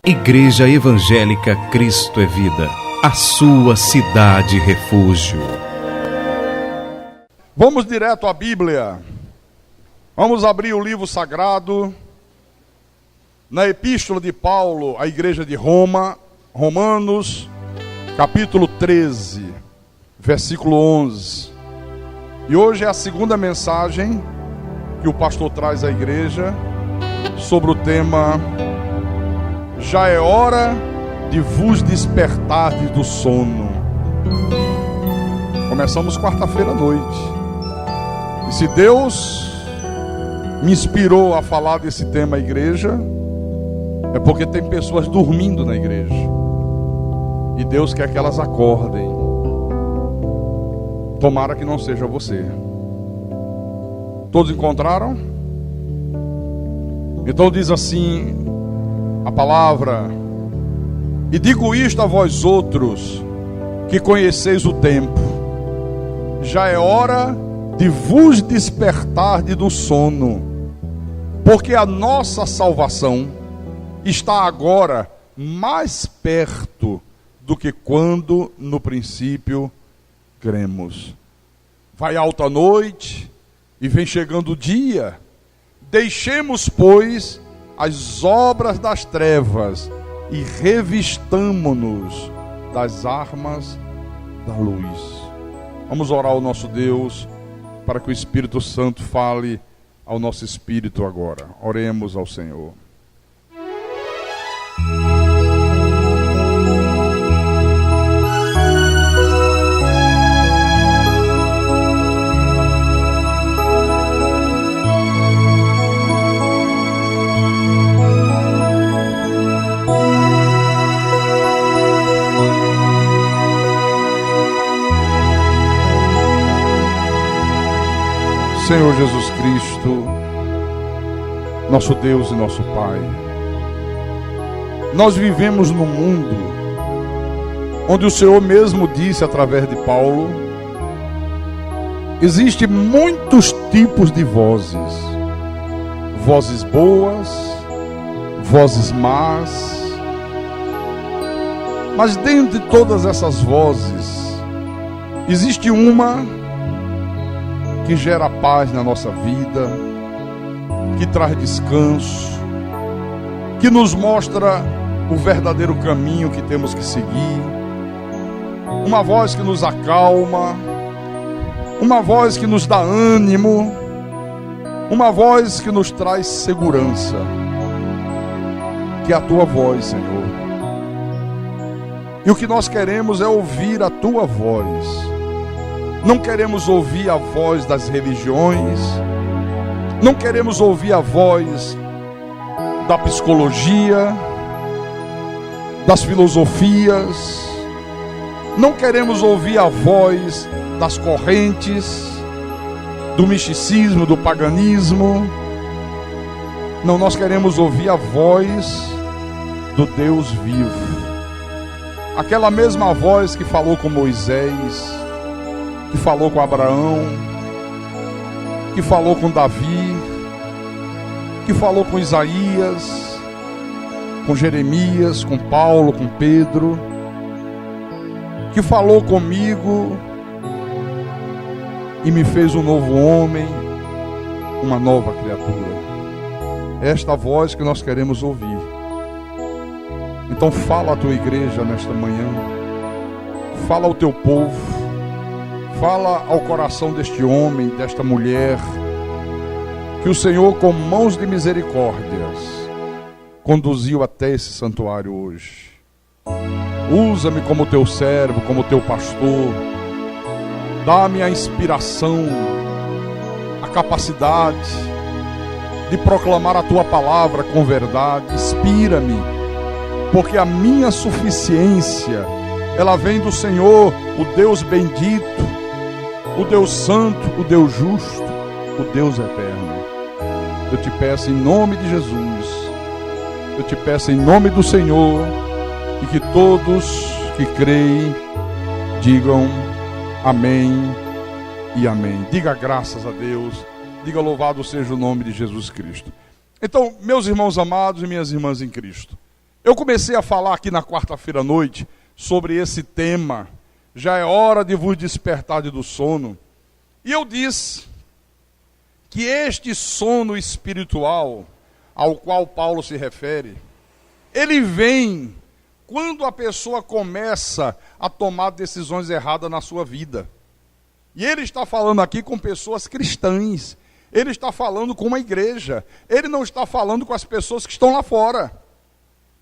Igreja Evangélica Cristo é Vida, a sua cidade refúgio. Vamos direto à Bíblia. Vamos abrir o livro sagrado na Epístola de Paulo à Igreja de Roma, Romanos, capítulo 13, versículo 11. E hoje é a segunda mensagem que o pastor traz à igreja sobre o tema: já é hora de vos despertardes do sono. Começamos quarta-feira à noite. E se Deus me inspirou a falar desse tema à igreja, é porque tem pessoas dormindo na igreja. E Deus quer que elas acordem. Tomara que não seja você. Todos encontraram? Então diz assim a palavra: e digo isto a vós outros, que conheceis o tempo, já é hora de vos despertardes do sono, porque a nossa salvação está agora mais perto do que quando no princípio cremos. Vai alta a noite e vem chegando o dia. Deixemos, pois, as obras das trevas e revistamo-nos das armas da luz. Vamos orar ao nosso Deus para que o Espírito Santo fale ao nosso espírito agora. Oremos ao Senhor. Senhor Jesus Cristo, nosso Deus e nosso Pai, nós vivemos num mundo onde o Senhor mesmo disse através de Paulo: existem muitos tipos de vozes, vozes boas, vozes más, mas dentro de todas essas vozes, existe uma que gera paz na nossa vida, que traz descanso, que nos mostra o verdadeiro caminho que temos que seguir, uma voz que nos acalma, uma voz que nos dá ânimo, uma voz que nos traz segurança, que é a Tua voz, Senhor. E o que nós queremos é ouvir a Tua voz. Não queremos ouvir a voz das religiões, não queremos ouvir a voz da psicologia, das filosofias, não queremos ouvir a voz das correntes, do misticismo, do paganismo. Não, nós queremos ouvir a voz do Deus vivo, aquela mesma voz que falou com Moisés, que falou com Abraão, que falou com Davi, que falou com Isaías, com Jeremias, com Paulo, com Pedro, que falou comigo e me fez um novo homem, uma nova criatura. É esta voz que nós queremos ouvir. Então fala a tua igreja nesta manhã, fala ao teu povo, fala ao coração deste homem, desta mulher, que o Senhor, com mãos de misericórdias, conduziu até esse santuário hoje. Usa-me como teu servo, como teu pastor. Dá-me a inspiração, a capacidade de proclamar a tua palavra com verdade. Inspira-me, porque a minha suficiência, ela vem do Senhor, o Deus bendito, o Deus santo, o Deus justo, o Deus eterno. Eu te peço em nome de Jesus, eu te peço em nome do Senhor, e que todos que creem digam amém e amém. Diga graças a Deus, diga louvado seja o nome de Jesus Cristo. Então, meus irmãos amados e minhas irmãs em Cristo, Eu comecei a falar aqui na quarta-feira à noite sobre esse tema. Já é hora de vos despertar do sono. E eu disse que este sono espiritual ao qual Paulo se refere, ele vem quando a pessoa começa a tomar decisões erradas na sua vida. E ele está falando aqui com pessoas cristãs. Ele está falando com uma igreja. Ele não está falando com as pessoas que estão lá fora.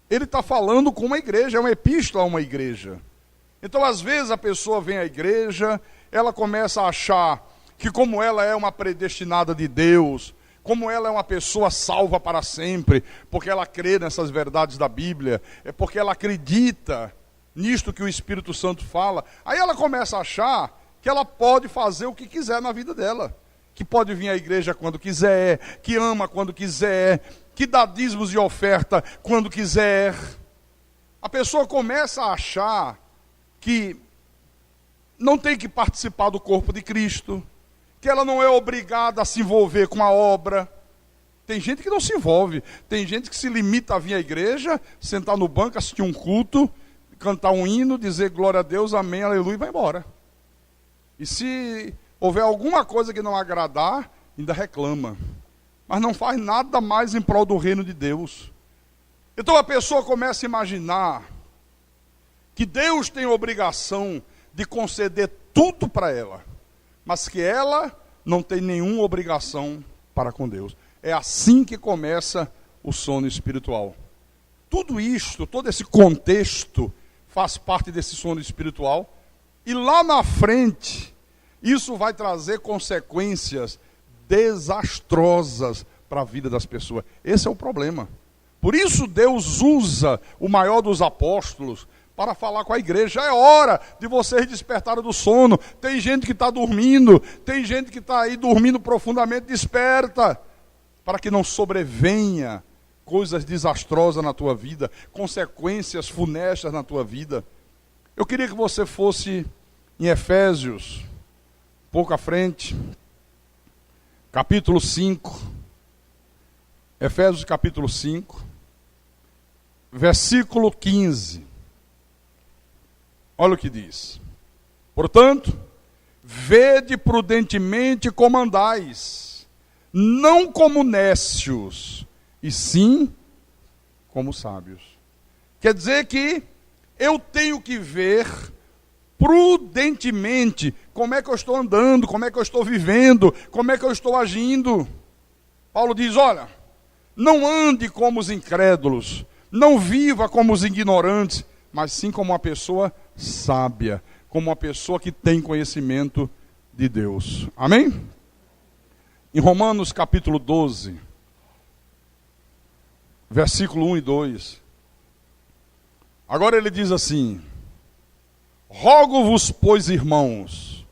Ele está falando com uma igreja, é uma epístola a uma igreja. Então, às vezes, a pessoa vem à igreja, ela começa a achar que como ela é uma predestinada de Deus, como ela é uma pessoa salva para sempre, porque ela crê nessas verdades da Bíblia, é porque ela acredita nisto que o Espírito Santo fala, aí ela começa a achar que ela pode fazer o que quiser na vida dela, que pode vir à igreja quando quiser, que ama quando quiser, que dá dízimos e oferta quando quiser. A pessoa começa a achar que não tem que participar do corpo de Cristo, que ela não é obrigada a se envolver com a obra. Tem gente que não se envolve, tem gente que se limita a vir à igreja, sentar no banco, assistir um culto, cantar um hino, dizer glória a Deus, amém, aleluia e vai embora. E se houver alguma coisa que não agradar, ainda reclama. Mas não faz nada mais em prol do reino de Deus. Então a pessoa começa a imaginar que Deus tem a obrigação de conceder tudo para ela, mas que ela não tem nenhuma obrigação para com Deus. É assim que começa o sono espiritual. Tudo isto, todo esse contexto faz parte desse sono espiritual, e lá na frente, isso vai trazer consequências desastrosas para a vida das pessoas. Esse é o problema. Por isso Deus usa o maior dos apóstolos para falar com a igreja. Já é hora de vocês despertarem do sono. Tem gente que está dormindo, tem gente que está aí dormindo profundamente. Desperta, para que não sobrevenha coisas desastrosas na tua vida, consequências funestas na tua vida. Eu queria que você fosse em Efésios, pouco à frente, capítulo 5, Efésios capítulo 5, versículo 15. Olha o que diz. Portanto, vede prudentemente como andais, não como nécios, e sim como sábios. Quer dizer que eu tenho que ver prudentemente como é que eu estou andando, como é que eu estou vivendo, como é que eu estou agindo. Paulo diz, olha, não ande como os incrédulos, não viva como os ignorantes, mas sim como uma pessoa sábia, como uma pessoa que tem conhecimento de Deus. Amém? Em Romanos capítulo 12, versículo 1 e 2, agora ele diz assim: rogo-vos, pois, irmãos,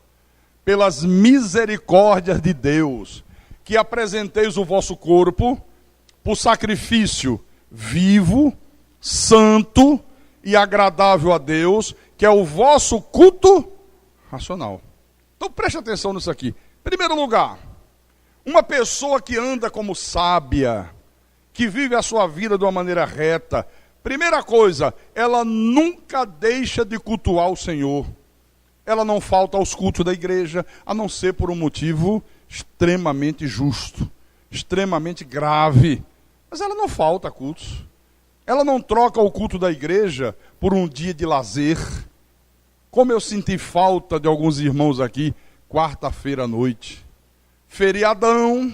pelas misericórdias de Deus, que apresenteis o vosso corpo por sacrifício vivo, santo e agradável a Deus, que é o vosso culto racional. Então preste atenção nisso aqui. Em primeiro lugar, uma pessoa que anda como sábia, que vive a sua vida de uma maneira reta, primeira coisa, ela nunca deixa de cultuar o Senhor. Ela não falta aos cultos da igreja, a não ser por um motivo extremamente justo, extremamente grave. Mas ela não falta a cultos. Ela não troca o culto da igreja por um dia de lazer. Como eu senti falta de alguns irmãos aqui, quarta-feira à noite. Feriadão.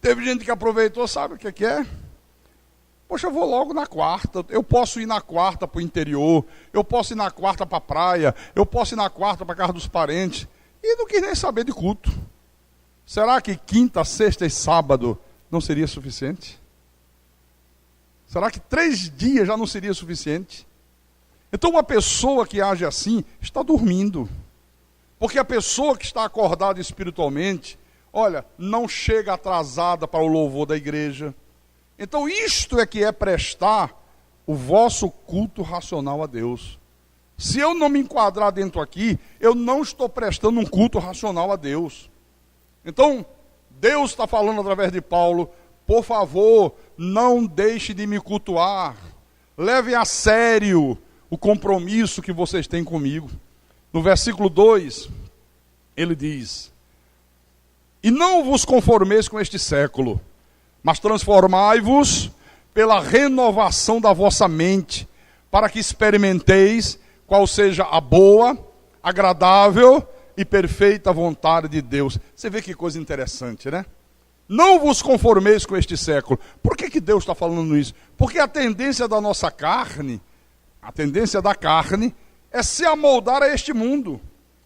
Teve gente que aproveitou, sabe o que é? Poxa, eu vou logo na quarta. Eu posso ir na quarta para o interior. Eu posso ir na quarta para a praia. Eu posso ir na quarta para a casa dos parentes. E não quis nem saber de culto. Será que quinta, sexta e sábado não seria suficiente? Será que 3 dias já não seria suficiente? Então uma pessoa que age assim está dormindo. Porque a pessoa que está acordada espiritualmente, olha, não chega atrasada para o louvor da igreja. Então isto é que é prestar o vosso culto racional a Deus. Se eu não me enquadrar dentro aqui, eu não estou prestando um culto racional a Deus. Então, Deus está falando através de Paulo, por favor, não deixe de me cultuar. Levem a sério o compromisso que vocês têm comigo. No versículo 2, ele diz: e não vos conformeis com este século, mas transformai-vos pela renovação da vossa mente, para que experimenteis qual seja a boa, agradável e perfeita vontade de Deus. Você vê que coisa interessante, né? Não vos conformeis com este século. Por que Deus está falando isso? Porque a tendência da nossa carne, a tendência da carne, é se amoldar a este mundo.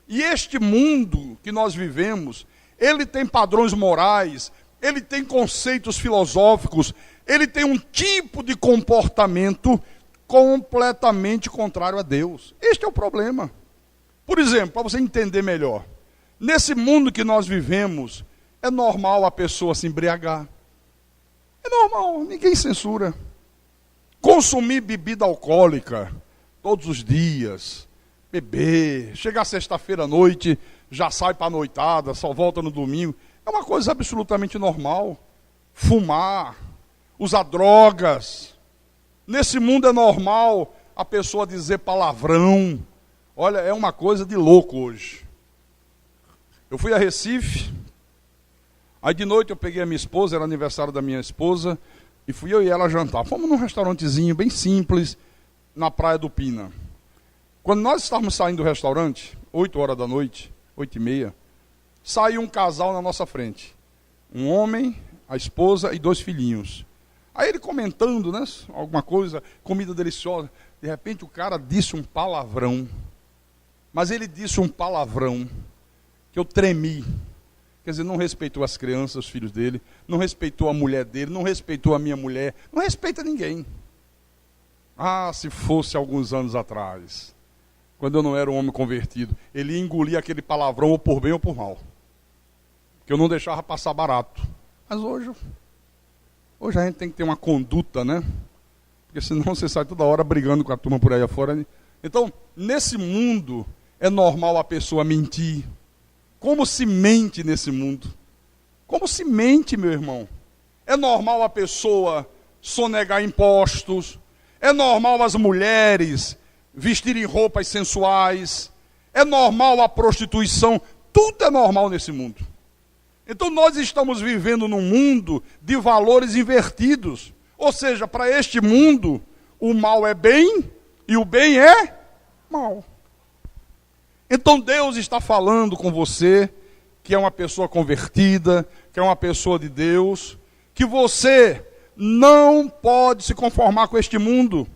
E este mundo que nós vivemos, ele tem padrões morais, ele tem conceitos filosóficos, ele tem um tipo de comportamento completamente contrário a Deus. Este é o problema. Por exemplo, para você entender melhor, nesse mundo que nós vivemos, é normal a pessoa se embriagar. É normal, ninguém censura. Consumir bebida alcoólica todos os dias, beber, chegar sexta-feira à noite, já sai para a noitada, só volta no domingo, é uma coisa absolutamente normal. Fumar, usar drogas. Nesse mundo é normal a pessoa dizer palavrão. Olha, é uma coisa de louco hoje. Eu fui a Recife, aí de noite eu peguei a minha esposa, era aniversário da minha esposa, e fui eu e ela jantar. Fomos num restaurantezinho bem simples, na Praia do Pina. Quando nós estávamos saindo do restaurante, 8 horas da noite, 8h30, saiu um casal na nossa frente. Um homem, a esposa e 2 filhinhos. Aí ele comentando, né, alguma coisa, comida deliciosa. De repente o cara disse um palavrão. Mas ele disse um palavrão que eu tremi. Quer dizer, não respeitou as crianças, os filhos dele, não respeitou a mulher dele, não respeitou a minha mulher, não respeita ninguém. Ah, se fosse alguns anos atrás, quando eu não era um homem convertido, ele ia engolir aquele palavrão ou por bem ou por mal. Que eu não deixava passar barato. Mas hoje a gente tem que ter uma conduta, né? Porque senão você sai toda hora brigando com a turma por aí afora. Então, nesse mundo, é normal a pessoa mentir. Como se mente nesse mundo? Como se mente, meu irmão? É normal a pessoa sonegar impostos. É normal as mulheres vestirem roupas sensuais. É normal a prostituição. Tudo é normal nesse mundo. Então nós estamos vivendo num mundo de valores invertidos. Ou seja, para este mundo, o mal é bem e o bem é mal. Então Deus está falando com você, que é uma pessoa convertida, que é uma pessoa de Deus, que você não pode se conformar com este mundo.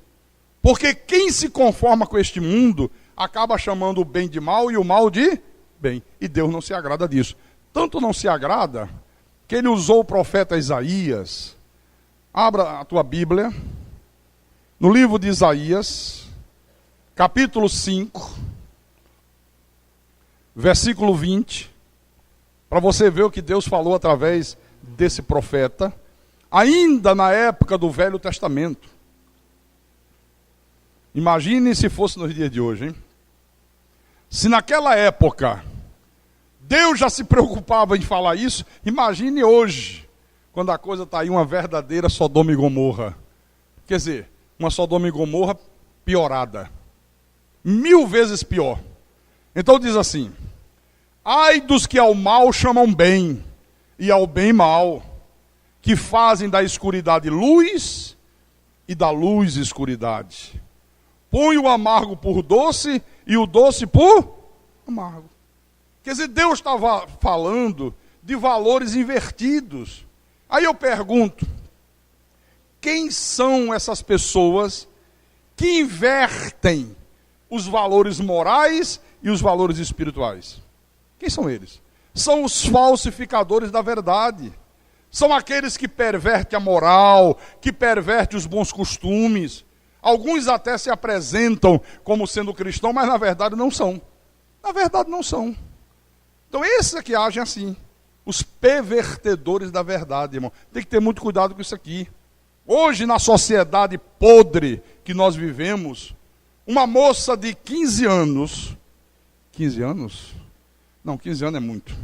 Porque quem se conforma com este mundo, acaba chamando o bem de mal e o mal de bem. E Deus não se agrada disso. Tanto não se agrada, que ele usou o profeta Isaías. Abra a tua Bíblia, no livro de Isaías, capítulo 5, versículo 20, para você ver o que Deus falou através desse profeta, ainda na época do Velho Testamento. Imagine se fosse nos dias de hoje, hein? Se naquela época Deus já se preocupava em falar isso, imagine hoje, quando a coisa está aí uma verdadeira Sodoma e Gomorra. Quer dizer, uma Sodoma e Gomorra piorada. 1000 vezes pior. Então diz assim: ai dos que ao mal chamam bem, e ao bem mal, que fazem da escuridade luz, e da luz escuridade. Põe o amargo por doce, e o doce por amargo. Quer dizer, Deus estava falando de valores invertidos. Aí eu pergunto, quem são essas pessoas que invertem os valores morais e os valores espirituais? Quem são eles? São os falsificadores da verdade. São aqueles que pervertem a moral, que pervertem os bons costumes. Alguns até se apresentam como sendo cristãos, mas na verdade não são. Na verdade não são. Então esses é que agem assim. Os pervertedores da verdade, irmão. Tem que ter muito cuidado com isso aqui. Hoje, na sociedade podre que nós vivemos, uma moça de 15 anos... 15 anos? Não, 15 anos é muito.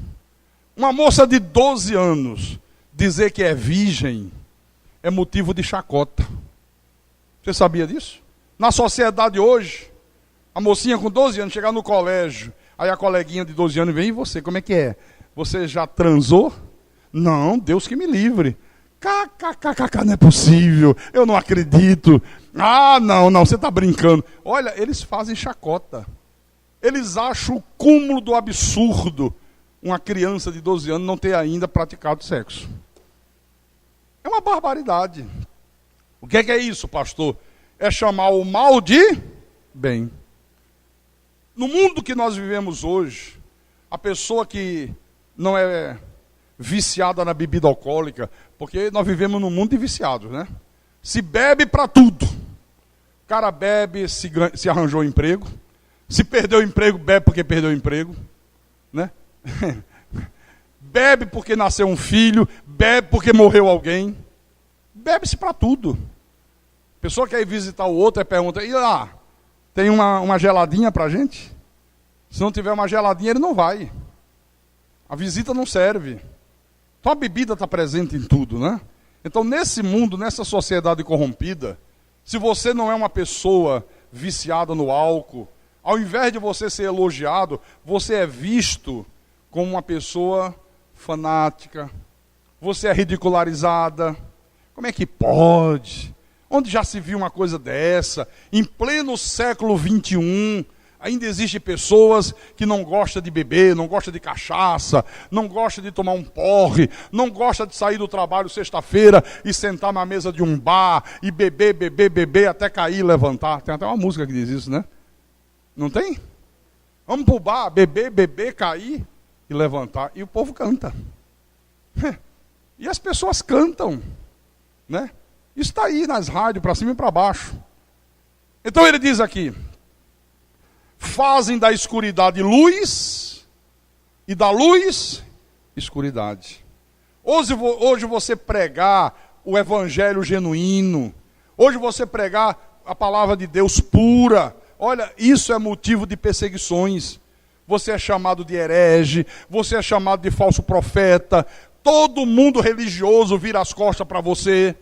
Uma moça de 12 anos dizer que é virgem é motivo de chacota. Você sabia disso? Na sociedade hoje, a mocinha com 12 anos chegar no colégio, aí a coleguinha de 12 anos vem, e você, como é que é? Você já transou? Não, Deus que me livre. KKKK, não é possível, eu não acredito. Ah, não, você está brincando. Olha, eles fazem chacota. Eles acham o cúmulo do absurdo uma criança de 12 anos não ter ainda praticado sexo. É uma barbaridade. O que é isso, pastor? É chamar o mal de bem. No mundo que nós vivemos hoje, a pessoa que não é viciada na bebida alcoólica, porque nós vivemos num mundo de viciados, né? Se bebe para tudo. O cara bebe, se arranjou emprego. Se perdeu o emprego, bebe porque perdeu o emprego, né? Bebe porque nasceu um filho, bebe porque morreu alguém. Bebe-se para tudo. A pessoa quer ir visitar o outro e pergunta, e lá, tem uma geladinha para a gente? Se não tiver uma geladinha, ele não vai. A visita não serve. Então a bebida está presente em tudo, né? Então nesse mundo, nessa sociedade corrompida, se você não é uma pessoa viciada no álcool, ao invés de você ser elogiado, você é visto como uma pessoa fanática, você é ridicularizada. Como é que pode? Onde já se viu uma coisa dessa? Em pleno século XXI, ainda existem pessoas que não gostam de beber, não gostam de cachaça, não gostam de tomar um porre, não gostam de sair do trabalho sexta-feira e sentar na mesa de um bar e beber até cair e levantar. Tem até uma música que diz isso, né? Não tem? Vamos pro bar, beber, cair e levantar. E o povo canta. E as pessoas cantam, né? Isso está aí nas rádios, para cima e para baixo. Então ele diz aqui, fazem da escuridade luz e da luz escuridade. Hoje você pregar o evangelho genuíno, hoje você pregar a palavra de Deus pura, olha, isso é motivo de perseguições. Você é chamado de herege, você é chamado de falso profeta, todo mundo religioso vira as costas para você.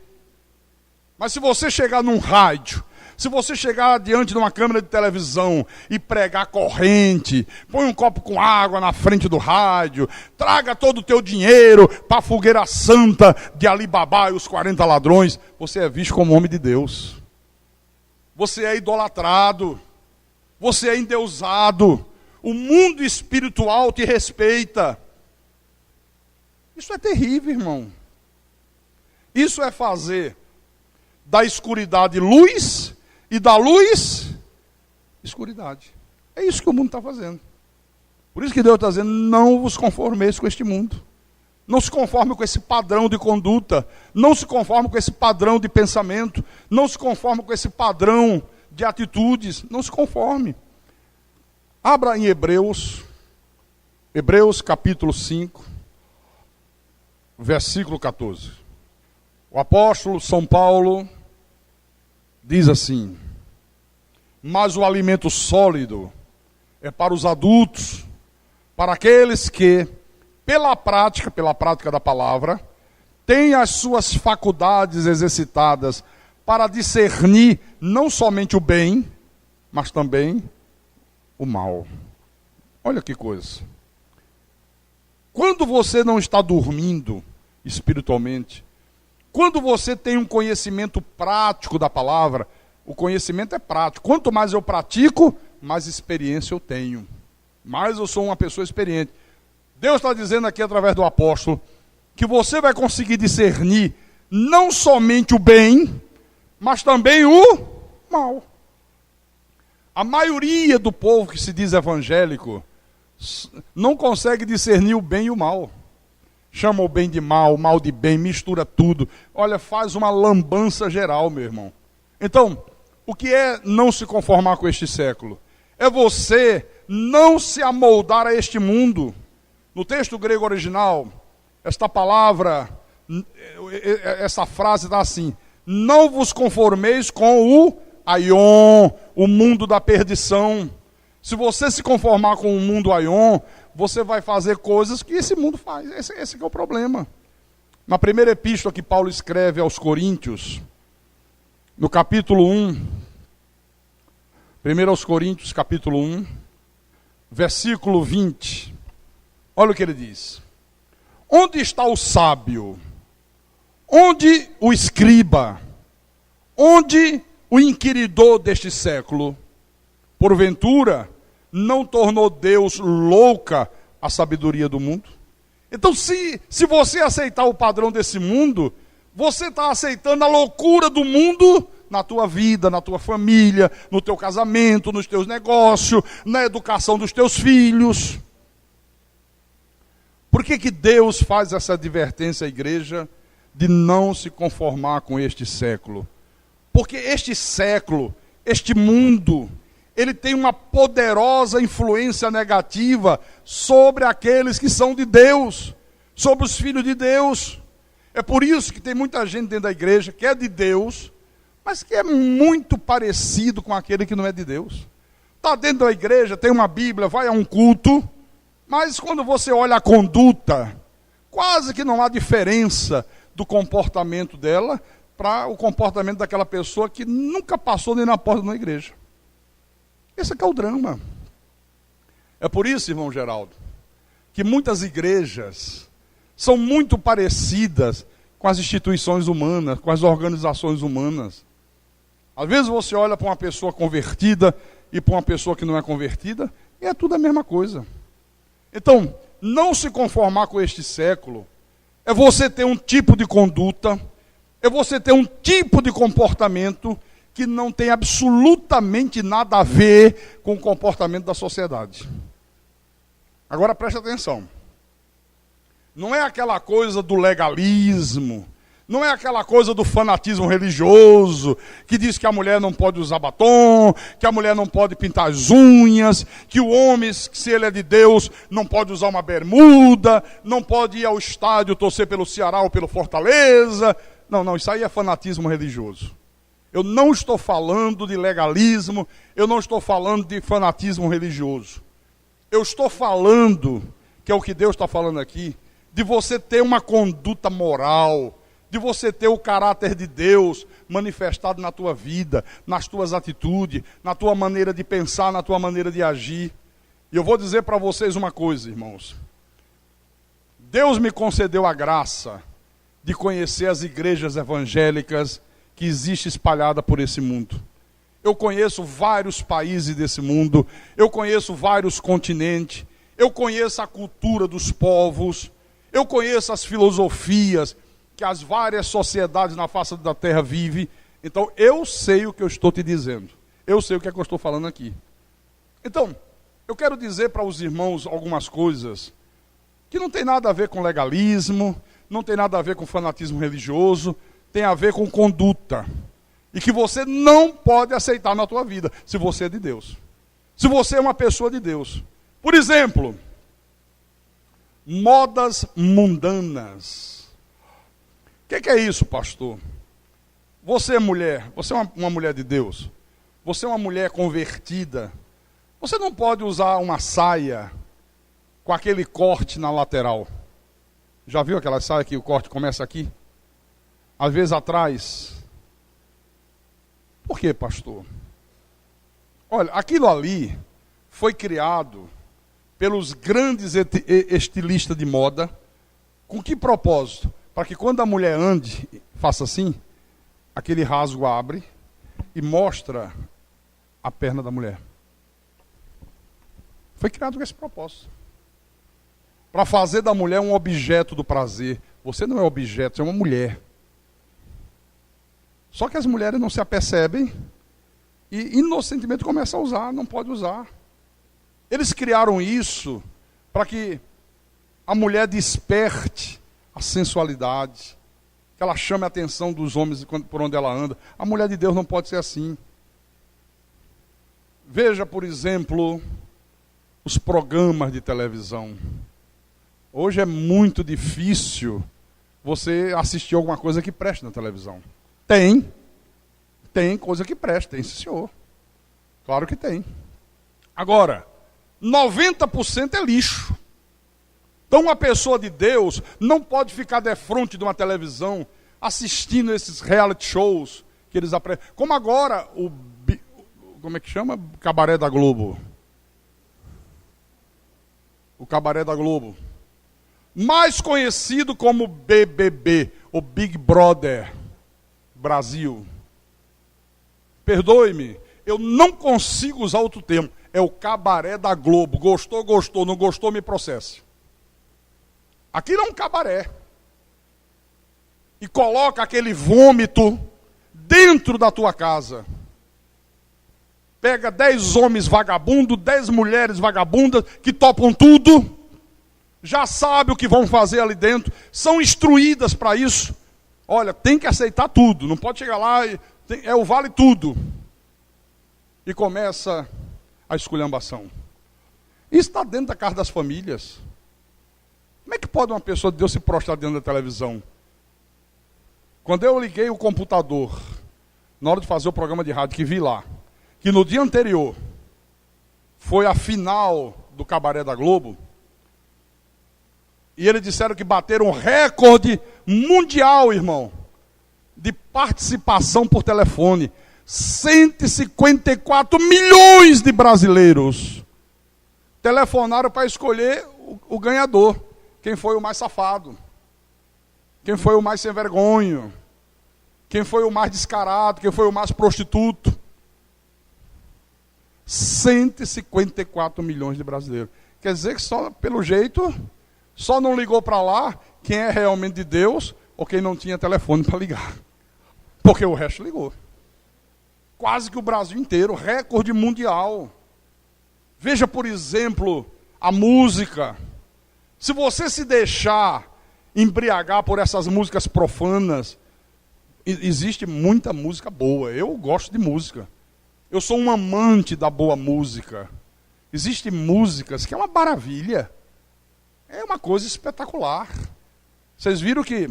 Mas se você chegar num rádio, se você chegar diante de uma câmera de televisão e pregar corrente, põe um copo com água na frente do rádio, traga todo o teu dinheiro para a fogueira santa de Alibabá e os 40 ladrões, você é visto como homem de Deus. Você é idolatrado, você é endeusado, o mundo espiritual te respeita. Isso é terrível, irmão. Isso é fazer da escuridade luz e da luz escuridade. É isso que o mundo está fazendo. Por isso que Deus está dizendo, não vos conformeis com este mundo. Não se conforme com esse padrão de conduta. Não se conforme com esse padrão de pensamento. Não se conforme com esse padrão de atitudes. Não se conforme. Abra em Hebreus capítulo 5, versículo 14. O apóstolo São Paulo diz assim, mas o alimento sólido é para os adultos, para aqueles que, pela prática da palavra, têm as suas faculdades exercitadas para discernir não somente o bem, mas também o mal. Olha que coisa. Quando você não está dormindo espiritualmente, quando você tem um conhecimento prático da palavra, o conhecimento é prático. Quanto mais eu pratico, mais experiência eu tenho. Mais eu sou uma pessoa experiente. Deus está dizendo aqui através do apóstolo, que você vai conseguir discernir não somente o bem, mas também o mal. A maioria do povo que se diz evangélico não consegue discernir o bem e o mal. Chama o bem de mal, o mal de bem, mistura tudo. Olha, faz uma lambança geral, meu irmão. Então, o que é não se conformar com este século? É você não se amoldar a este mundo. No texto grego original, esta palavra, essa frase está assim, não vos conformeis com o aion, o mundo da perdição. Se você se conformar com o mundo aion, você vai fazer coisas que esse mundo faz. Esse que é o problema. Na primeira epístola que Paulo escreve aos Coríntios, no capítulo 1, 1 Coríntios, capítulo 1, versículo 20. Olha o que ele diz. Onde está o sábio? Onde o escriba? Onde o inquiridor deste século? Porventura, não tornou Deus louca a sabedoria do mundo? Então, se você aceitar o padrão desse mundo, você está aceitando a loucura do mundo na tua vida, na tua família, no teu casamento, nos teus negócios, na educação dos teus filhos. Por que Deus faz essa advertência à igreja de não se conformar com este século? Porque este século, este mundo, ele tem uma poderosa influência negativa sobre aqueles que são de Deus, sobre os filhos de Deus. É por isso que tem muita gente dentro da igreja que é de Deus, mas que é muito parecido com aquele que não é de Deus. Está dentro da igreja, tem uma Bíblia, vai a um culto, mas quando você olha a conduta, quase que não há diferença do comportamento dela para o comportamento daquela pessoa que nunca passou nem na porta de uma igreja. Esse aqui é o drama. É por isso, irmão Geraldo, que muitas igrejas são muito parecidas com as instituições humanas, com as organizações humanas. Às vezes você olha para uma pessoa convertida e para uma pessoa que não é convertida, e é tudo a mesma coisa. Então, não se conformar com este século é você ter um tipo de conduta, é você ter um tipo de comportamento que não tem absolutamente nada a ver com o comportamento da sociedade. Agora preste atenção. Não é aquela coisa do legalismo, não é aquela coisa do fanatismo religioso, que diz que a mulher não pode usar batom, que a mulher não pode pintar as unhas, que o homem, se ele é de Deus, não pode usar uma bermuda, não pode ir ao estádio torcer pelo Ceará ou pelo Fortaleza. Não, isso aí é fanatismo religioso. Eu não estou falando de legalismo, eu não estou falando de fanatismo religioso. Eu estou falando, que é o que Deus está falando aqui, de você ter uma conduta moral, de você ter o caráter de Deus manifestado na tua vida, nas tuas atitudes, na tua maneira de pensar, na tua maneira de agir. E eu vou dizer para vocês uma coisa, irmãos. Deus me concedeu a graça de conhecer as igrejas evangélicas que existem espalhadas por esse mundo. Eu conheço vários países desse mundo, eu conheço vários continentes, eu conheço a cultura dos povos, eu conheço as filosofias que as várias sociedades na face da terra vivem. Então, eu sei o que eu estou te dizendo. Eu sei o que é que eu estou falando aqui. Então, eu quero dizer para os irmãos algumas coisas que não tem nada a ver com legalismo, não tem nada a ver com fanatismo religioso, tem a ver com conduta. E que você não pode aceitar na tua vida, se você é de Deus. Se você é uma pessoa de Deus. Por exemplo, modas mundanas. O que é isso, pastor? Você é mulher, você é uma mulher de Deus, você é uma mulher convertida, você não pode usar uma saia com aquele corte na lateral. Já viu aquela saia que o corte começa aqui? Às vezes atrás. Por quê, pastor? Olha, aquilo ali foi criado pelos grandes estilistas de moda. Com que propósito? Para que quando a mulher ande, faça assim, aquele rasgo abre e mostra a perna da mulher. Foi criado com esse propósito. Para fazer da mulher um objeto do prazer. Você não é objeto, você é uma mulher. Só que as mulheres não se apercebem e inocentemente começam a usar, não pode usar. Eles criaram isso para que a mulher desperte a sensualidade, que ela chame a atenção dos homens por onde ela anda. A mulher de Deus não pode ser assim. Veja, por exemplo, os programas de televisão. Hoje é muito difícil você assistir alguma coisa que preste na televisão. Tem coisa que presta, tem, senhor. Claro que tem. Agora, 90% é lixo. Então uma pessoa de Deus não pode ficar defronte de uma televisão assistindo esses reality shows que eles aprendem. Como agora, como é que chama? Cabaré da Globo. O Cabaré da Globo. Mais conhecido como BBB, o Big Brother Brasil. Perdoe-me, eu não consigo usar outro termo. É o Cabaré da Globo. Gostou, gostou. Não gostou, me processe. Aquilo é um cabaré. E coloca aquele vômito dentro da tua casa. Pega 10 homens vagabundos, 10 mulheres vagabundas que topam tudo. Já sabe o que vão fazer ali dentro. São instruídas para isso. Olha, tem que aceitar tudo. Não pode chegar lá e... é o vale tudo. E começa a esculhambação. Isso está dentro da casa das famílias. Como é que pode uma pessoa de Deus se prostrar dentro da televisão? Quando eu liguei o computador, na hora de fazer o programa de rádio, que vi lá, que no dia anterior foi a final do Cabaré da Globo, e eles disseram que bateram um recorde mundial, irmão, de participação por telefone. 154 milhões de brasileiros telefonaram para escolher o ganhador. Quem foi o mais safado? Quem foi o mais sem vergonha? Quem foi o mais descarado? Quem foi o mais prostituto? 154 milhões de brasileiros. Quer dizer que só, pelo jeito, só não ligou para lá quem é realmente de Deus ou quem não tinha telefone para ligar. Porque o resto ligou. Quase que o Brasil inteiro, recorde mundial. Veja, por exemplo, a música. Se você se deixar embriagar por essas músicas profanas, existe muita música boa. Eu gosto de música. Eu sou um amante da boa música. Existem músicas que é uma maravilha. É uma coisa espetacular. Vocês viram que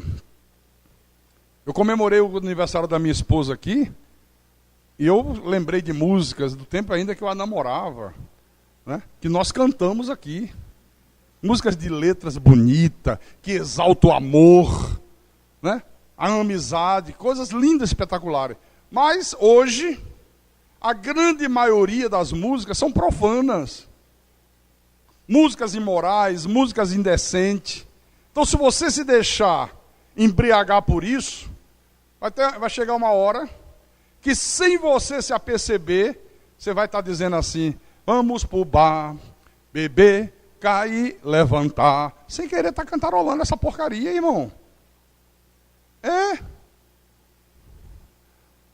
eu comemorei o aniversário da minha esposa aqui, e eu lembrei de músicas do tempo ainda que eu a namorava, né? Que nós cantamos aqui. Músicas de letras bonitas, que exaltam o amor, né? A amizade, coisas lindas, espetaculares. Mas hoje, a grande maioria das músicas são profanas. Músicas imorais, músicas indecentes. Então, se você se deixar embriagar por isso, vai chegar uma hora que, sem você se aperceber, você vai estar dizendo assim: vamos pro bar, beber, cair, levantar. Sem querer estar cantarolando essa porcaria, irmão. É.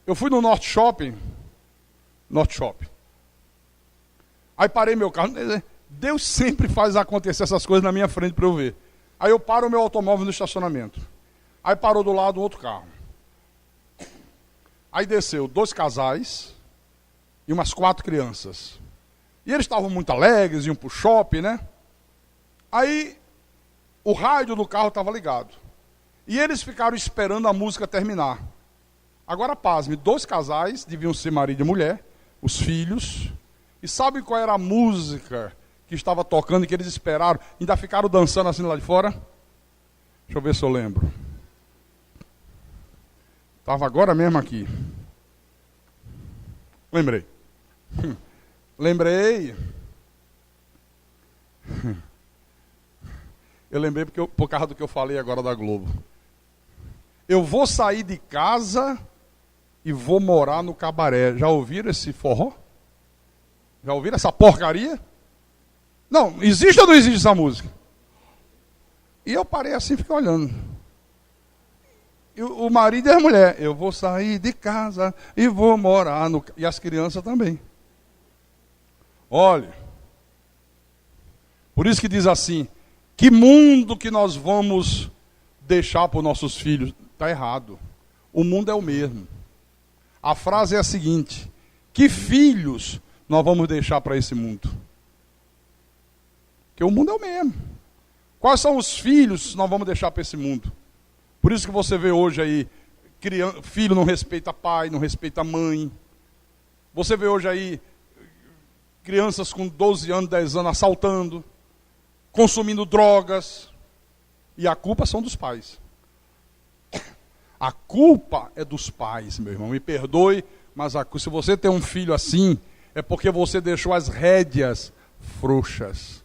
Eu fui no Norte Shopping. Aí parei meu carro. Deus sempre faz acontecer essas coisas na minha frente para eu ver. Aí eu paro o meu automóvel no estacionamento. Aí parou do lado outro carro. Aí desceu 2 casais e umas 4 crianças. E eles estavam muito alegres, iam para o shopping, né? Aí o rádio do carro estava ligado. E eles ficaram esperando a música terminar. Agora, pasme, 2 casais, deviam ser marido e mulher, os filhos. E sabe qual era a música que estava tocando e que eles esperaram? Ainda ficaram dançando assim lá de fora? Deixa eu ver se eu lembro. Estava agora mesmo aqui. Lembrei. Eu lembrei por causa do que eu falei agora da Globo. Eu vou sair de casa e vou morar no cabaré. Já ouviram esse forró? Já ouviram essa porcaria? Não, existe ou não existe essa música? E eu parei assim e fiquei olhando. E o marido e a mulher: eu vou sair de casa e vou morar no... E as crianças também. Olha, por isso que diz assim: que mundo que nós vamos deixar para os nossos filhos? Está errado. O mundo é o mesmo. A frase é a seguinte: que filhos nós vamos deixar para esse mundo? Porque o mundo é o mesmo. Quais são os filhos que nós vamos deixar para esse mundo? Por isso que você vê hoje aí, filho não respeita pai, não respeita mãe. Você vê hoje aí crianças com 12 anos, 10 anos assaltando, consumindo drogas. E a culpa são dos pais. A culpa é dos pais, meu irmão. Me perdoe, mas se você tem um filho assim, é porque você deixou as rédeas frouxas.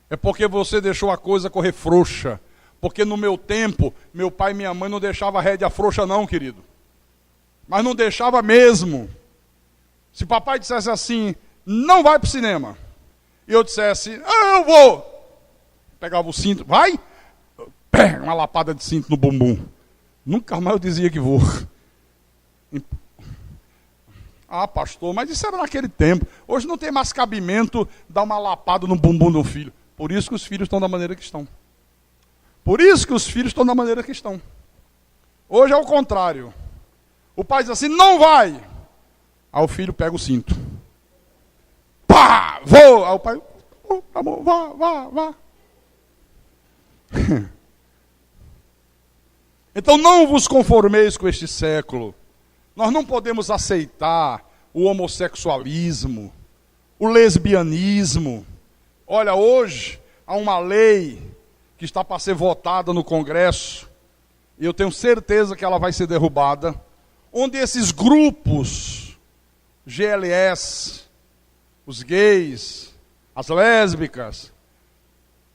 É porque você deixou a coisa correr frouxa. Porque no meu tempo, meu pai e minha mãe não deixavam a rédea frouxa não, querido. Mas não deixava mesmo. Se papai dissesse assim, não vai para o cinema. E eu dissesse, eu vou. Pegava o cinto, vai? Pega uma lapada de cinto no bumbum. Nunca mais eu dizia que vou. Ah, pastor, mas isso era naquele tempo. Hoje não tem mais cabimento dar uma lapada no bumbum do filho. Por isso que os filhos estão da maneira que estão. Por isso que os filhos estão da maneira que estão. Hoje é o contrário. O pai diz assim, não vai. Aí o filho pega o cinto. Pá, vou. Aí o pai, tá bom, vá. Então não vos conformeis com este século. Nós não podemos aceitar o homossexualismo, o lesbianismo. Olha, hoje há uma lei que está para ser votada no Congresso, e eu tenho certeza que ela vai ser derrubada, onde esses grupos, GLS, os gays, as lésbicas,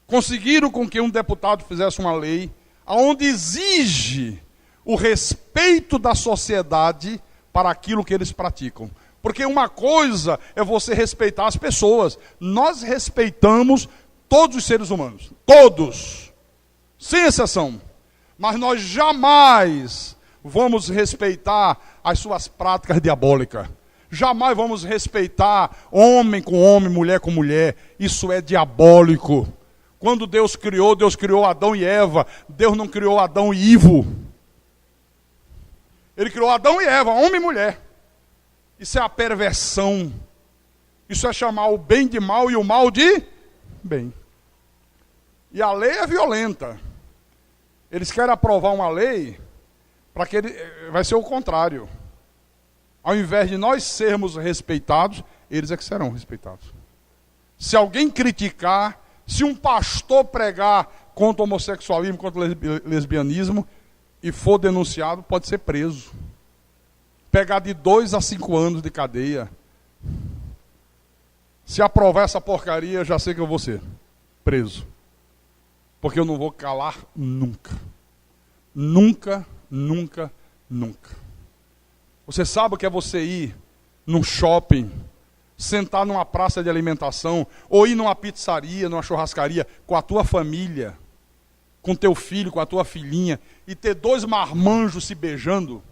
conseguiram com que um deputado fizesse uma lei onde exige o respeito da sociedade para aquilo que eles praticam. Porque uma coisa é você respeitar as pessoas. Nós respeitamos todos os seres humanos. Todos. Sem exceção. Mas nós jamais vamos respeitar as suas práticas diabólicas. Jamais vamos respeitar homem com homem, mulher com mulher. Isso é diabólico. Quando Deus criou Adão e Eva. Deus não criou Adão e Ivo. Ele criou Adão e Eva, homem e mulher. Isso é a perversão. Isso é chamar o bem de mal e o mal de bem. E a lei é violenta. Eles querem aprovar uma lei para que vai ser o contrário. Ao invés de nós sermos respeitados, eles é que serão respeitados. Se alguém criticar, se um pastor pregar contra o homossexualismo, contra o lesbianismo, e for denunciado, pode ser preso. Pegar de 2 a 5 anos de cadeia. Se aprovar essa porcaria, já sei que eu vou ser preso. Porque eu não vou calar nunca. Nunca, nunca, nunca. Você sabe o que é você ir num shopping, sentar numa praça de alimentação, ou ir numa pizzaria, numa churrascaria, com a tua família, com teu filho, com a tua filhinha, e ter 2 marmanjos se beijando?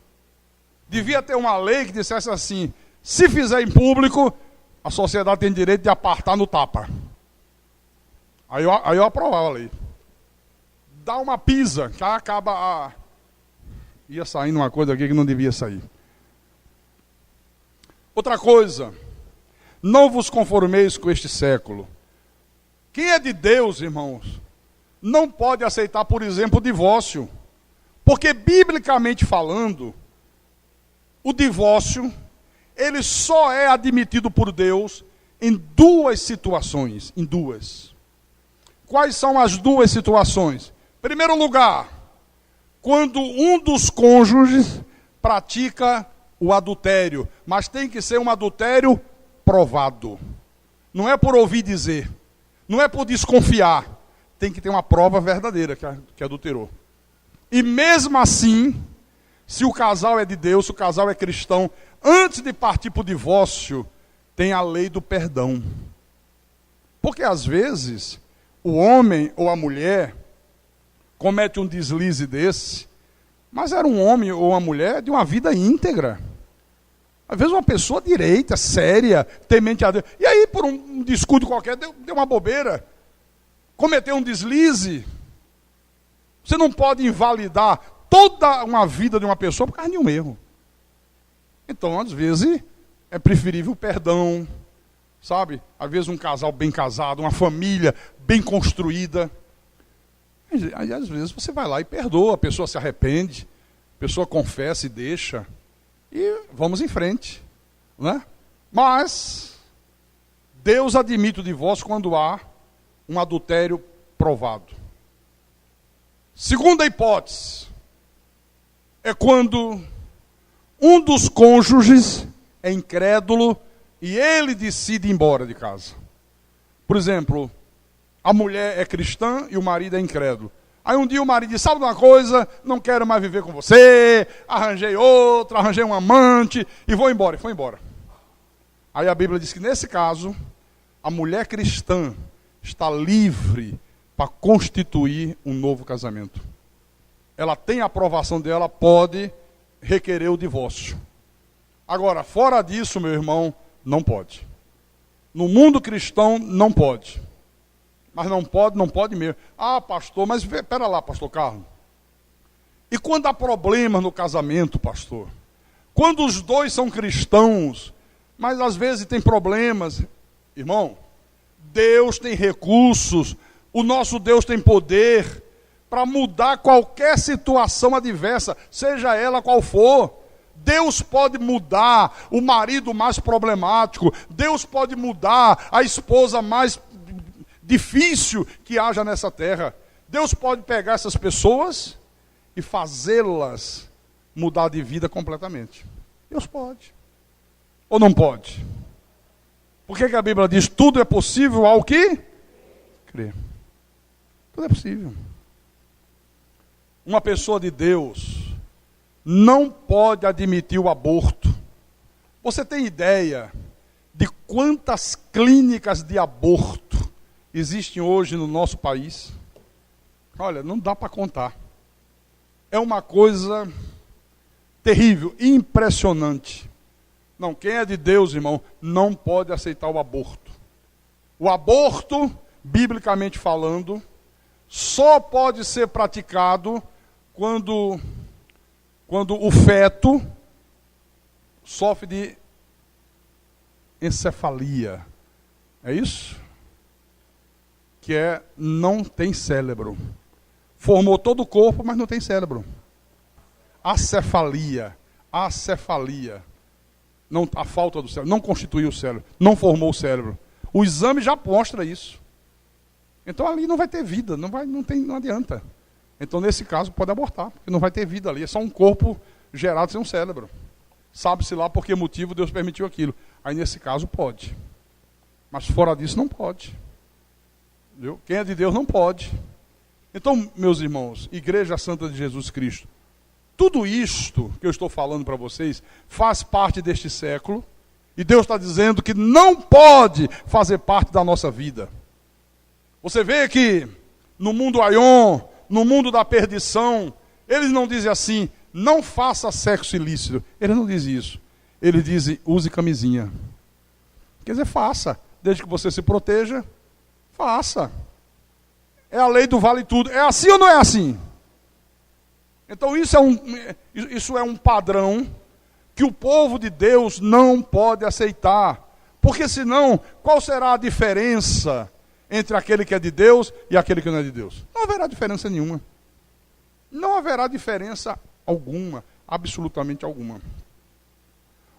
Devia ter uma lei que dissesse assim, se fizer em público, a sociedade tem direito de apartar no tapa. Aí eu aprovava a lei. Dá uma pisa, que acaba ia saindo uma coisa aqui que não devia sair. Outra coisa, não vos conformeis com este século. Quem é de Deus, irmãos, não pode aceitar, por exemplo, o divórcio. Porque, biblicamente falando, o divórcio, ele só é admitido por Deus em 2 situações. Em 2. Quais são as 2 situações? Primeiro lugar, quando um dos cônjuges pratica o adultério. Mas tem que ser um adultério provado. Não é por ouvir dizer. Não é por desconfiar. Tem que ter uma prova verdadeira que adulterou. E mesmo assim, se o casal é de Deus, se o casal é cristão, antes de partir para o divórcio, tem a lei do perdão. Porque às vezes, o homem ou a mulher comete um deslize desse, mas era um homem ou uma mulher de uma vida íntegra. Às vezes uma pessoa direita, séria, temente a Deus. E aí, por um descuido qualquer, deu uma bobeira. Cometeu um deslize. Você não pode invalidar toda uma vida de uma pessoa por causa de um erro. Então, às vezes, é preferível o perdão, sabe? Às vezes um casal bem casado, uma família bem construída. Aí, às vezes, você vai lá e perdoa, a pessoa se arrepende, a pessoa confessa e deixa, e vamos em frente, né? Mas, Deus admite o divórcio quando há um adultério provado. Segunda hipótese, é quando um dos cônjuges é incrédulo e ele decide ir embora de casa. Por exemplo, a mulher é cristã e o marido é incrédulo. Aí um dia o marido diz, sabe de uma coisa? Não quero mais viver com você, arranjei outra, arranjei um amante e vou embora. E foi embora. Aí a Bíblia diz que nesse caso, a mulher cristã está livre para constituir um novo casamento. Ela tem a aprovação dela, pode requerer o divórcio. Agora, fora disso, meu irmão, não pode. No mundo cristão, não pode. Mas não pode mesmo. Ah, pastor, mas espera lá, pastor Carlos. E quando há problemas no casamento, pastor? Quando os dois são cristãos, mas às vezes tem problemas. Irmão, Deus tem recursos, o nosso Deus tem poder para mudar qualquer situação adversa, seja ela qual for. Deus pode mudar o marido mais problemático, Deus pode mudar a esposa mais difícil que haja nessa terra. Deus pode pegar essas pessoas e fazê-las mudar de vida completamente. Deus pode. Ou não pode? Por que a Bíblia diz tudo é possível ao que? Crer. Tudo é possível. Uma pessoa de Deus não pode admitir o aborto. Você tem ideia de quantas clínicas de aborto existem hoje no nosso país? Olha, não dá para contar. É uma coisa terrível, impressionante. Não, quem é de Deus, irmão, não pode aceitar o aborto. O aborto, biblicamente falando, só pode ser praticado quando o feto sofre de encefalia. É isso? Que não tem cérebro. Formou todo o corpo, mas não tem cérebro. Acefalia. Não, a falta do cérebro. Não constituiu o cérebro. Não formou o cérebro. O exame já mostra isso. Então ali não vai ter vida. Não adianta. Então nesse caso pode abortar. Porque não vai ter vida ali. É só um corpo gerado sem um cérebro. Sabe-se lá por que motivo Deus permitiu aquilo. Aí nesse caso pode. Mas fora disso não pode. Entendeu? Quem é de Deus não pode. Então, meus irmãos, Igreja Santa de Jesus Cristo, tudo isto que eu estou falando para vocês faz parte deste século, e Deus está dizendo que não pode fazer parte da nossa vida. Você vê que no mundo aion, no mundo da perdição, eles não dizem assim, não faça sexo ilícito. Eles não dizem isso. Eles dizem, use camisinha. Quer dizer, faça, desde que você se proteja, faça. É a lei do vale tudo. É assim ou não é assim? Então isso é um padrão que o povo de Deus não pode aceitar. Porque senão, qual será a diferença entre aquele que é de Deus e aquele que não é de Deus? Não haverá diferença nenhuma. Não haverá diferença alguma, absolutamente alguma.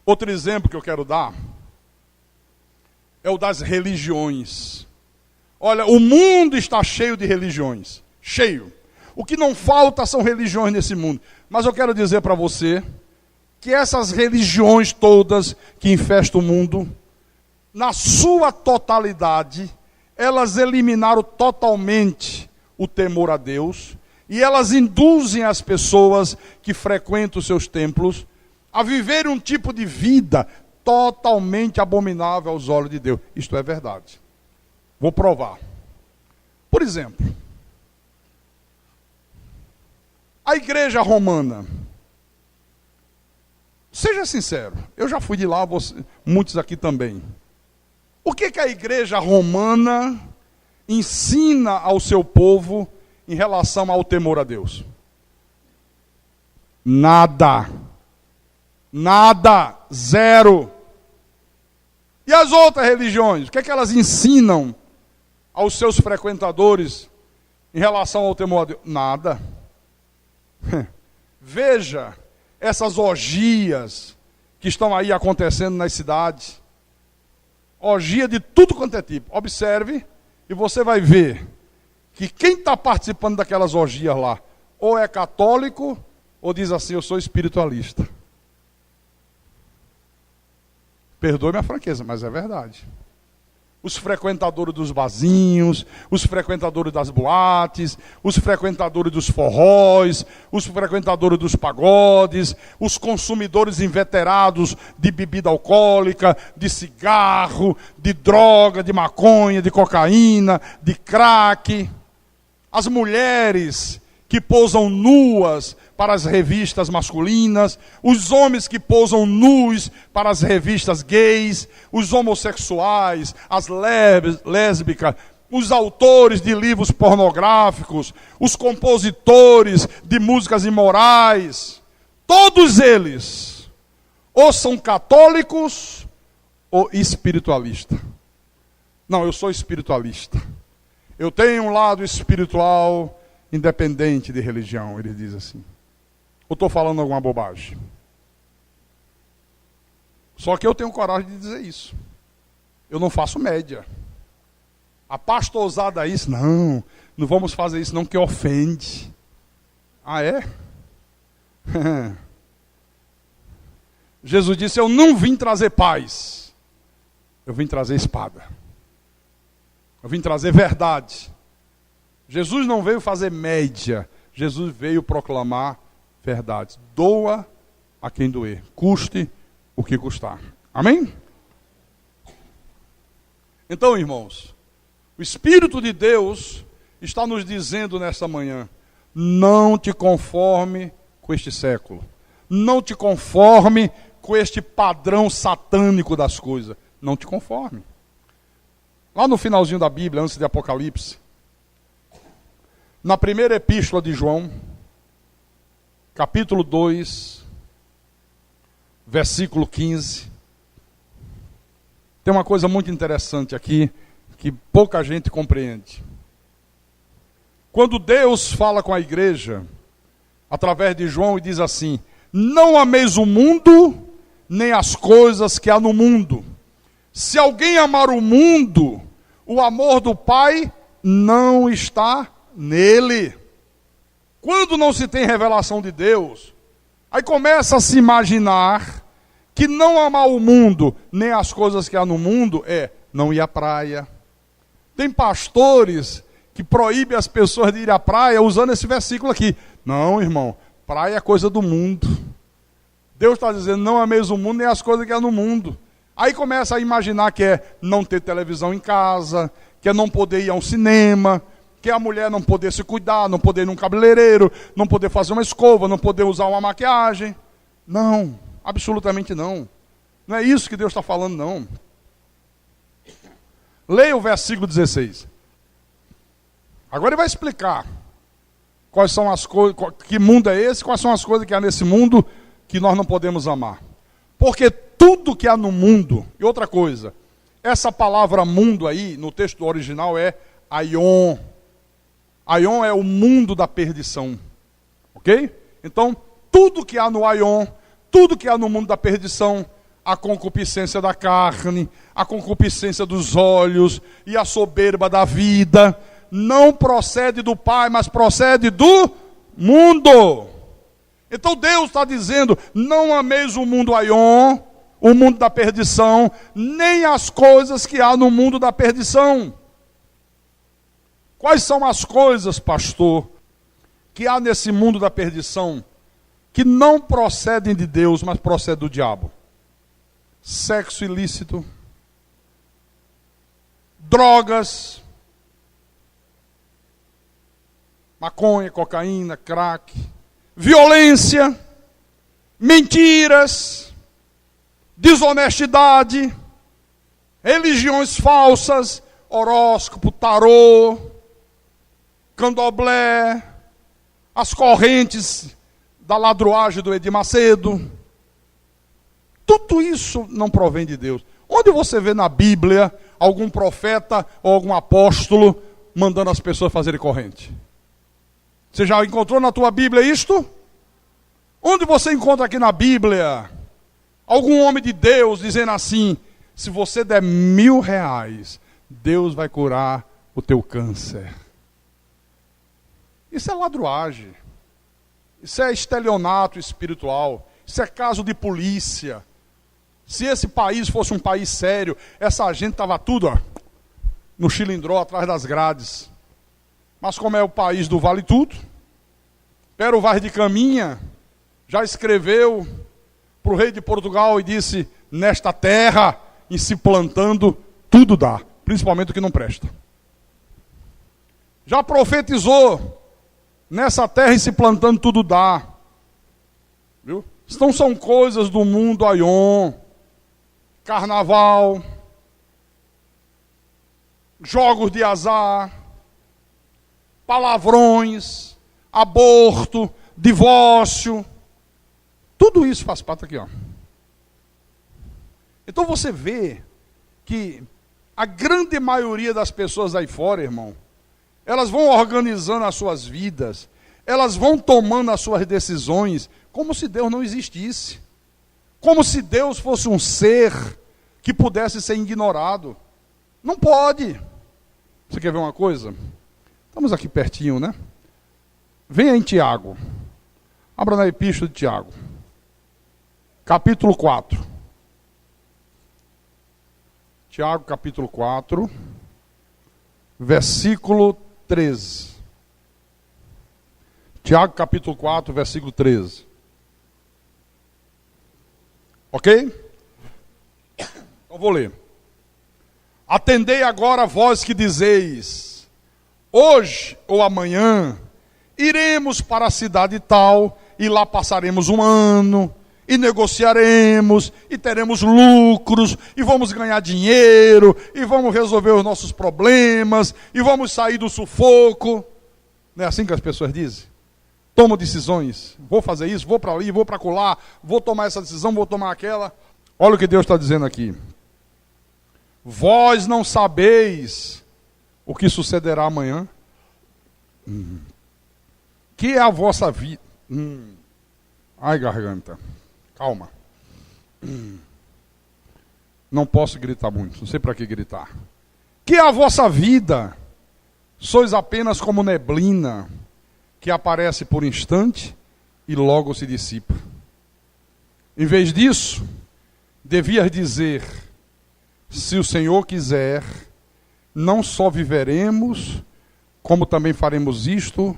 Outro exemplo que eu quero dar é o das religiões. Olha, o mundo está cheio de religiões. Cheio. O que não falta são religiões nesse mundo. Mas eu quero dizer para você que essas religiões todas que infestam o mundo, na sua totalidade, elas eliminaram totalmente o temor a Deus e elas induzem as pessoas que frequentam os seus templos a viver um tipo de vida totalmente abominável aos olhos de Deus. Isto é verdade. Vou provar. Por exemplo, a igreja romana. Seja sincero, eu já fui de lá, muitos aqui também. O que a igreja romana ensina ao seu povo em relação ao temor a Deus? Nada. Nada. Zero. E as outras religiões? O que elas ensinam aos seus frequentadores em relação ao temor a Deus? Nada. Veja essas orgias que estão aí acontecendo nas cidades. Orgia de tudo quanto é tipo. Observe e você vai ver que quem está participando daquelas orgias lá, ou é católico, ou diz assim, eu sou espiritualista. Perdoe minha franqueza, mas é verdade. Os frequentadores dos barzinhos, os frequentadores das boates, os frequentadores dos forróis, os frequentadores dos pagodes, os consumidores inveterados de bebida alcoólica, de cigarro, de droga, de maconha, de cocaína, de crack. As mulheres que pousam nuas para as revistas masculinas, os homens que pousam nus para as revistas gays, os homossexuais, as lésbicas, os autores de livros pornográficos, os compositores de músicas imorais, todos eles ou são católicos ou espiritualistas. Não, eu sou espiritualista. Eu tenho um lado espiritual independente de religião, ele diz assim. Ou estou falando alguma bobagem? Só que eu tenho coragem de dizer isso. Eu não faço média. A pastorzada isso, não vamos fazer isso não, que ofende. Ah, é? Jesus disse, eu não vim trazer paz. Eu vim trazer espada. Eu vim trazer verdade. Jesus não veio fazer média. Jesus veio proclamar verdade. Doa a quem doer. Custe o que custar. Amém? Então, irmãos, o Espírito de Deus está nos dizendo nesta manhã, não te conforme com este século. Não te conforme com este padrão satânico das coisas. Não te conforme. Lá no finalzinho da Bíblia, antes de Apocalipse, na primeira epístola de João, capítulo 2, versículo 15, tem uma coisa muito interessante aqui, que pouca gente compreende. Quando Deus fala com a igreja, através de João, e diz assim, não ameis o mundo, nem as coisas que há no mundo. Se alguém amar o mundo, o amor do Pai não está nele. Quando não se tem revelação de Deus, aí começa a se imaginar que não amar o mundo, nem as coisas que há no mundo, é não ir à praia. Tem pastores que proíbem as pessoas de ir à praia usando esse versículo aqui. Não, irmão, praia é coisa do mundo. Deus está dizendo, não ameis o mundo, nem as coisas que há no mundo. Aí começa a imaginar que é não ter televisão em casa, que é não poder ir a um cinema, que é a mulher não poder se cuidar, não poder ir num cabeleireiro, não poder fazer uma escova, não poder usar uma maquiagem. Não, absolutamente não. Não é isso que Deus está falando, não. Leia o versículo 16. Agora ele vai explicar quais são as coisas, que mundo é esse, quais são as coisas que há nesse mundo que nós não podemos amar. Porque tudo que há no mundo, e outra coisa, essa palavra mundo aí, no texto original é aion. Aion é o mundo da perdição. Ok? Então, tudo que há no aion, tudo que há no mundo da perdição, a concupiscência da carne, a concupiscência dos olhos e a soberba da vida, não procede do Pai, mas procede do mundo. Então Deus está dizendo, não ameis o mundo aion, o mundo da perdição, nem as coisas que há no mundo da perdição. Quais são as coisas, pastor, que há nesse mundo da perdição, que não procedem de Deus, mas procedem do diabo? Sexo ilícito, drogas, maconha, cocaína, crack, violência, mentiras, desonestidade, religiões falsas, horóscopo, tarô, candomblé, as correntes da ladruagem do Edir Macedo. Tudo isso não provém de Deus. Onde você vê na Bíblia algum profeta ou algum apóstolo mandando as pessoas fazerem corrente? Você já encontrou na tua Bíblia isto? Onde você encontra aqui na Bíblia algum homem de Deus dizendo assim, se você der R$1.000, Deus vai curar o teu câncer? Isso é ladruagem. Isso é estelionato espiritual. Isso é caso de polícia. Se esse país fosse um país sério, essa gente estava tudo no chilindró, atrás das grades. Mas como é o país do vale tudo, Pero Vaz de Caminha já escreveu para o rei de Portugal e disse: nesta terra, em se plantando, tudo dá, principalmente o que não presta. Já profetizou: nessa terra, em se plantando, tudo dá. Viu? Então são coisas do mundo aion, carnaval, jogos de azar, palavrões, aborto, divórcio. Tudo isso faz parte aqui, ó. Então você vê que a grande maioria das pessoas aí fora, irmão, elas vão organizando as suas vidas, elas vão tomando as suas decisões como se Deus não existisse. Como se Deus fosse um ser que pudesse ser ignorado. Não pode. Você quer ver uma coisa? Estamos aqui pertinho, né? Venha em Tiago. Abra na Epístola de Tiago. Capítulo 4. Tiago, capítulo 4. Versículo 13. Tiago, capítulo 4, versículo 13. Ok? Então vou ler. Atendei agora vós que dizeis: hoje ou amanhã iremos para a cidade tal, e lá passaremos um ano, e negociaremos, e teremos lucros, e vamos ganhar dinheiro, e vamos resolver os nossos problemas, e vamos sair do sufoco. Não é assim que as pessoas dizem? Tomam decisões. Vou fazer isso, vou para ali, vou para acolá, vou tomar essa decisão, vou tomar aquela. Olha o que Deus está dizendo aqui. Vós não sabeis o que sucederá amanhã? Que é a vossa vida? Ai, garganta. Calma. Não posso gritar muito, não sei para que gritar. Que é a vossa vida? Sois apenas como neblina, que aparece por instante e logo se dissipa. Em vez disso, devias dizer: se o Senhor quiser, não só viveremos, como também faremos isto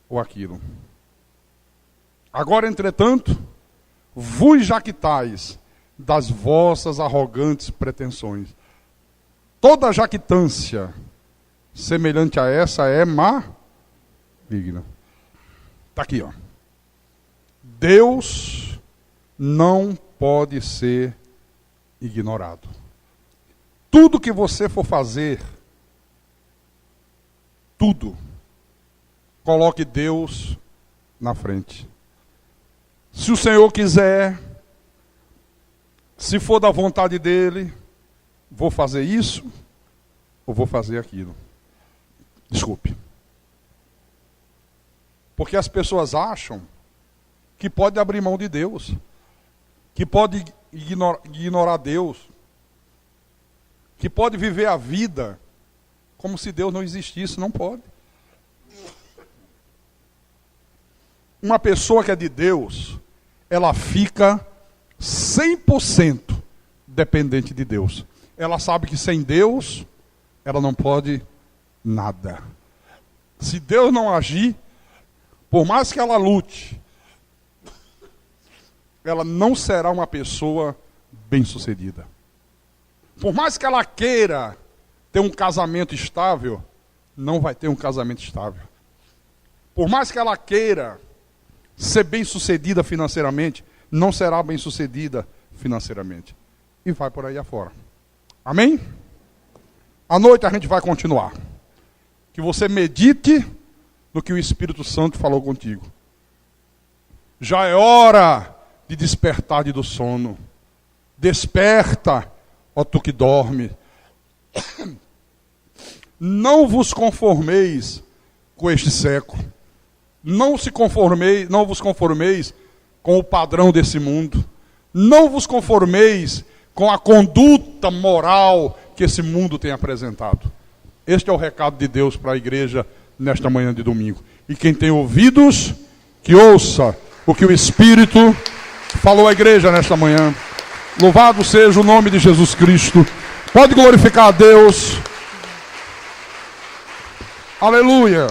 ou aquilo. Agora, entretanto, vos jactais das vossas arrogantes pretensões. Toda jactância semelhante a essa é maligna. Está aqui, ó. Deus não pode ser ignorado. Tudo que você for fazer, tudo, coloque Deus na frente. Se o Senhor quiser, se for da vontade dele, vou fazer isso ou vou fazer aquilo. Desculpe. Porque as pessoas acham que pode abrir mão de Deus, que pode ignorar Deus, que pode viver a vida como se Deus não existisse. Não pode. Uma pessoa que é de Deus, ela fica 100% dependente de Deus. Ela sabe que sem Deus, ela não pode nada. Se Deus não agir, por mais que ela lute, ela não será uma pessoa bem-sucedida. Por mais que ela queira ter um casamento estável, não vai ter um casamento estável. Por mais que ela queira ser bem-sucedida financeiramente, não será bem-sucedida financeiramente. E vai por aí afora. Amém? À noite a gente vai continuar. Que você medite no que o Espírito Santo falou contigo. Já é hora de despertar do sono. Desperta, ó tu que dorme. Não vos conformeis com este século. Não vos conformeis com o padrão desse mundo. Não vos conformeis com a conduta moral que esse mundo tem apresentado. Este é o recado de Deus para a igreja nesta manhã de domingo. E quem tem ouvidos, que ouça o que o Espírito falou à igreja nesta manhã. Louvado seja o nome de Jesus Cristo. Pode glorificar a Deus. Aleluia.